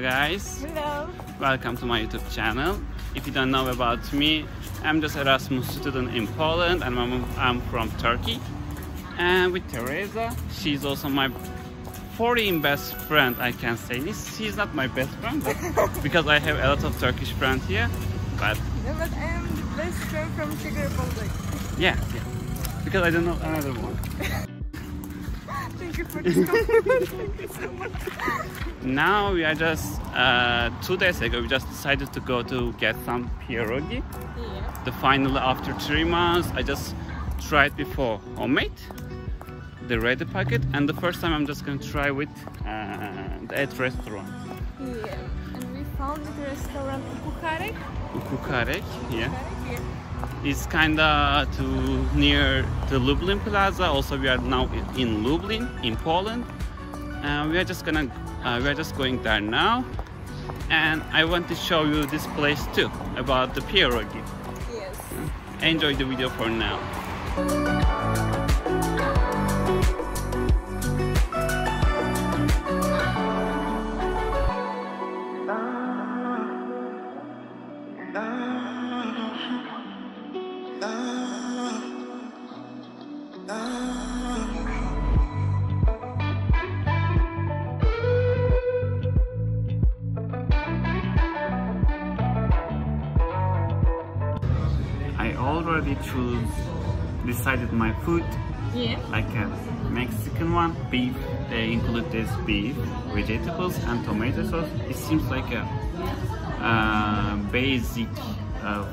Hello guys. Hello. Welcome to my YouTube channel. If you don't know about me, I'm just Erasmus student in Poland and I'm from Turkey. And with Teresa, she's also my foreign best friend, I can say this. She's not my best friend, but because I have a lot of Turkish friends here. But no, but I am the best friend from Czech Republic. Yeah. Because I don't know another one. Thank you for this compliment. Thank you so much. Now we are just 2 days ago we just decided to go to get some pierogi. Yeah. The finally after 3 months I just tried before homemade, the ready packet, and the first time I'm just gonna try with at restaurant. Yeah. And we found the restaurant Kucharek. Kucharek, yeah. It's kinda near the Lublin Plaza. Also, we are now in Lublin, in Poland. We are just going there now, and I want to show you this place too about the pierogi. Yes. Enjoy the video for now. I already decided my food. Yeah. Like a Mexican one, beef. They include this beef, vegetables, and tomato sauce. It seems like a basic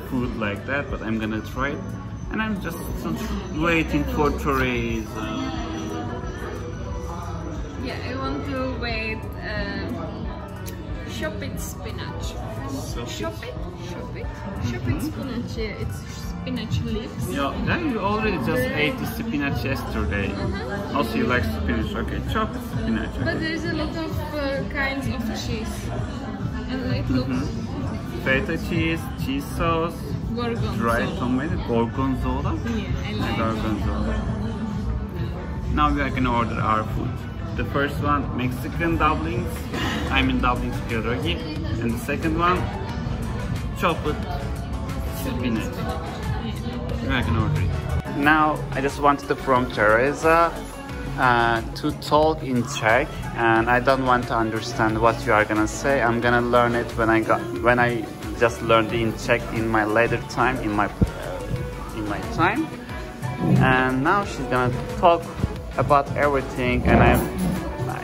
food like that, but I'm gonna try it. And I'm just waiting for Teresa. Yeah, I want to wait. Shop it spinach. Shop it spinach. Yeah, it's spinach leaves. Yeah, then you already just ate the spinach yesterday. Also, you like spinach, okay? Chop spinach. Okay. But there's a lot of kinds of cheese, and it looks Feta cheese, cheese sauce, gorgonzola. dried tomato, gorgonzola. Yeah, I like Gorgonzola. Now we are gonna order our food. The first one, Mexican dumplings. I mean dumplings pierogi. And the second one, chopped spinach. We are gonna order it. Now I just wanted from Teresa to talk in Czech, and I don't want to understand what you are gonna say. I'm gonna learn it when I just learned in Czech in my later time, in my time. And now she's gonna talk about everything, and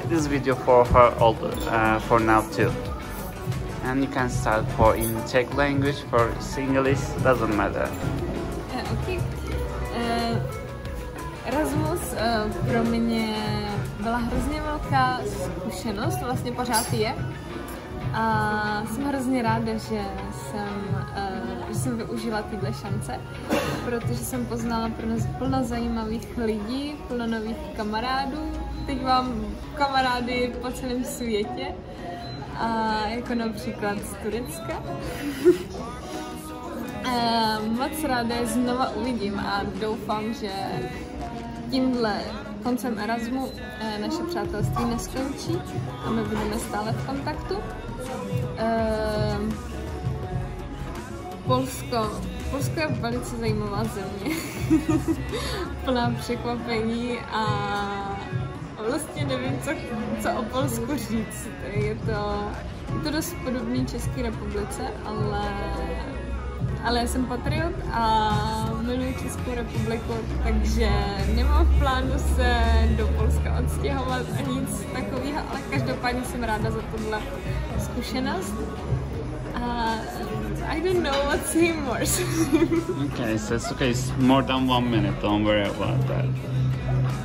this video for her for now too. And you can start in Czech language, for English, doesn't matter. Okay. Erasmus pro mě byla hrozně velká zkušenost, vlastně pořád je. A jsem hrozně ráda, že jsem využila tyhle šance, protože jsem poznala plno zajímavých lidí, plno nových kamarádů. Teď mám kamarády po celém světě, a jako například z Turecka. Moc ráda je znova uvidím a doufám, že tímhle koncem Erasmu naše přátelství neskončí a my budeme stále v kontaktu. Polsko je velice zajímavá země, plná překvapení a vlastně nevím, co o Polsku říct. Je to dost podobný České republice, ale já jsem patriot a miluji Českou republiku, takže nemám v plánu se do Polska odstěhovat a nic takového, ale každopádně jsem ráda za tohle zkušenost. I don't know what to say more. Okay, so it's okay. It's more than 1 minute. Don't worry about that.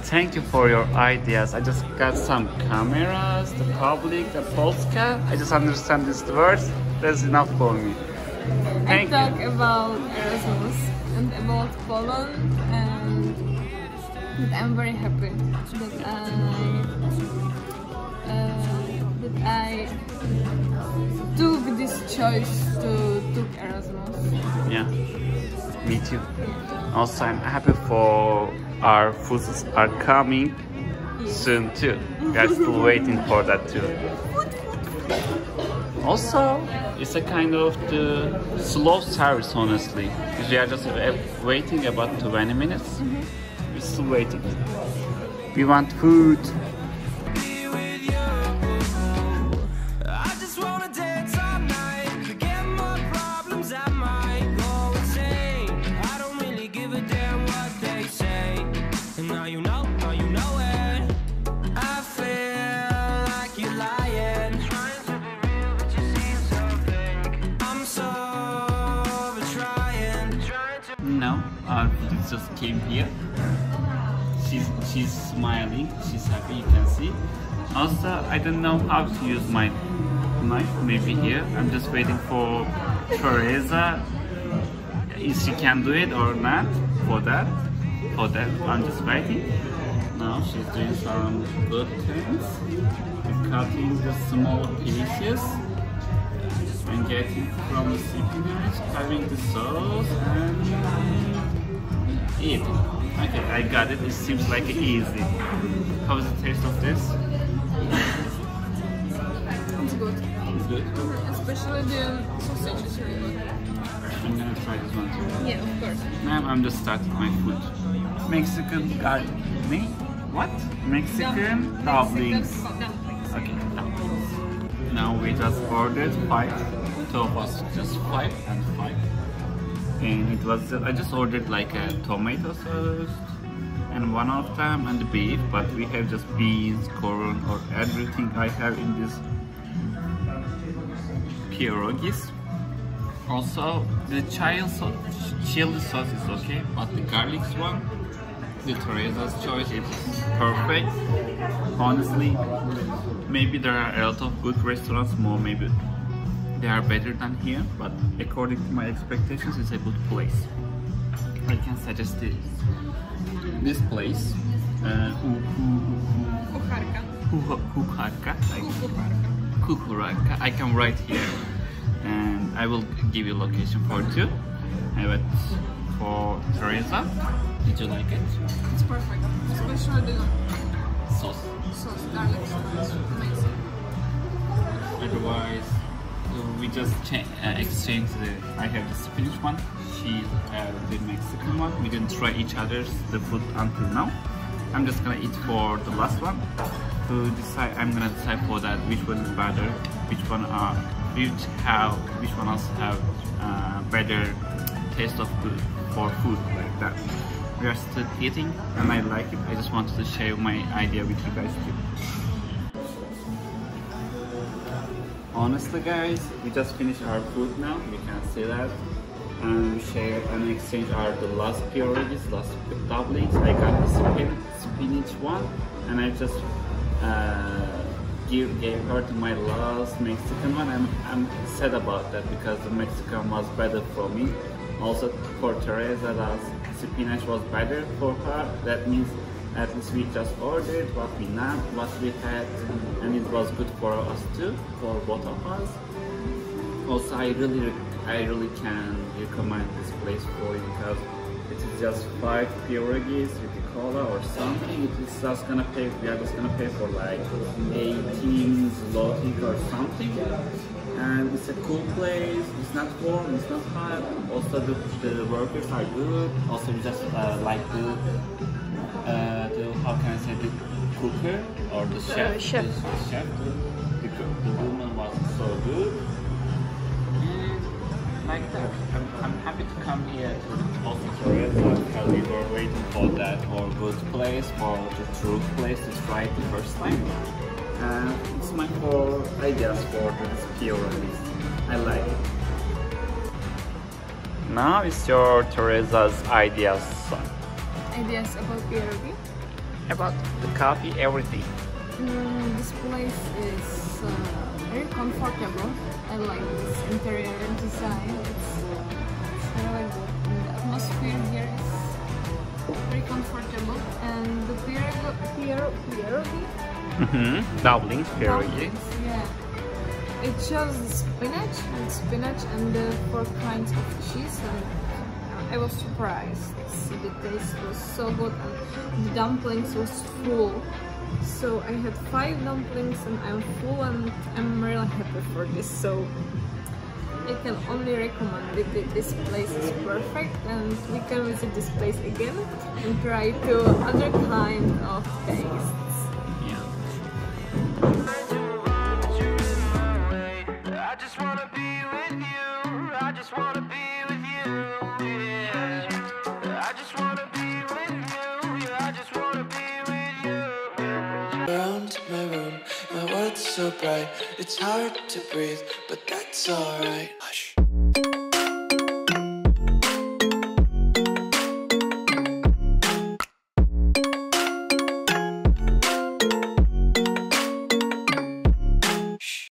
Thank you for your ideas. I just got some cameras, the public, the Polska. I just understand these words. That's enough for me. I talk about Erasmus and about Poland, and I'm very happy that I took this choice to take Erasmus. Yeah, me too. Also, I'm happy for our foods are coming soon too. We are still waiting for that too. Also, it's a kind of the slow service, honestly. Because we are just waiting about 20 minutes. We're still waiting. We want food. Now our food just came here. She's smiling, she's happy, you can see. Also, I don't know how to use my knife, maybe here. I'm just waiting for Teresa, if she can do it or not. For that I'm just waiting. Now she's doing some good things. She's cutting the small pieces and getting from the spinach, having the sauce and eat. Okay, I got it. It seems like easy. How's the taste of this? It's good. It's good? Especially the sausage is really good. I'm gonna try this one too. Yeah, of course. Now I'm just starting my food. Mexican garlic. What? Mexican dumplings. Okay, dumplings. Now we just ordered 5. Two of us, just 5 and 5. And it was, I just ordered like a tomato sauce and one of them and the beef, but we have just beans, corn, or everything I have in this pierogis. Also, the chili sauce is okay, but the garlic one, the Teresa's choice, it's perfect. Honestly, maybe there are a lot of good restaurants, more maybe they are better than here, but according to my expectations, it's a good place. I can suggest this place. Kucharka. I can write here, and I will give you location for 2. I went for Teresa. Did you like it? It's perfect, especially the Sauce, garlic sauce, amazing. Otherwise, we just exchanged I have the Spanish one, she the Mexican one. We didn't try each other's the food until now. I'm just gonna eat for the last one. To decide, I'm gonna decide for that which one is better, which one else have better taste of food for food like that. We are still eating and I like it. I just wanted to share my idea with you guys too. Honestly guys, we just finished our food now, we can see that. And we share and exchange the last pierogis, last dumplings. I got the spinach one and I just gave her to my last Mexican one. I'm sad about that because the Mexican was better for me. Also for Teresa, the spinach was better for her. That means at least we just ordered what we had, and it was good for us too, for both of us. Also, I really can recommend this place for you because it is just 5 pierogis with the cola or something. It is just gonna pay. We are just gonna pay for like 18 zloty or something. And it's a cool place. It's not warm. It's not hot. Also, the workers are good. Also, we just like the how can I say, the cooker or the chef. The chef. The woman was so good. Like that. I'm happy to come here to also Teresa because we were waiting for that more good place, for the true place to try it the first time. And it's my 4 ideas for this pierogis. I like it. Now it's your Teresa's ideas. Ideas about pierogi? About the coffee, everything. This place is very comfortable. I like this interior design. It's really good. And the atmosphere here is very comfortable. And the pierogi? Dumplings, pierogi. Yeah. It shows the spinach and the 4 kinds of cheese. And I was surprised. The taste was so good and the dumplings was full. So I had 5 dumplings and I'm full and I'm really happy for this. So I can only recommend it. This place is perfect and we can visit this place again and try to other kind of tastes. I just wanna be with you. I just wanna be with you. Yeah. I just wanna be with you. Yeah, I just wanna be with you. Around my room, my world's so bright. It's hard to breathe, but that's alright. Hush.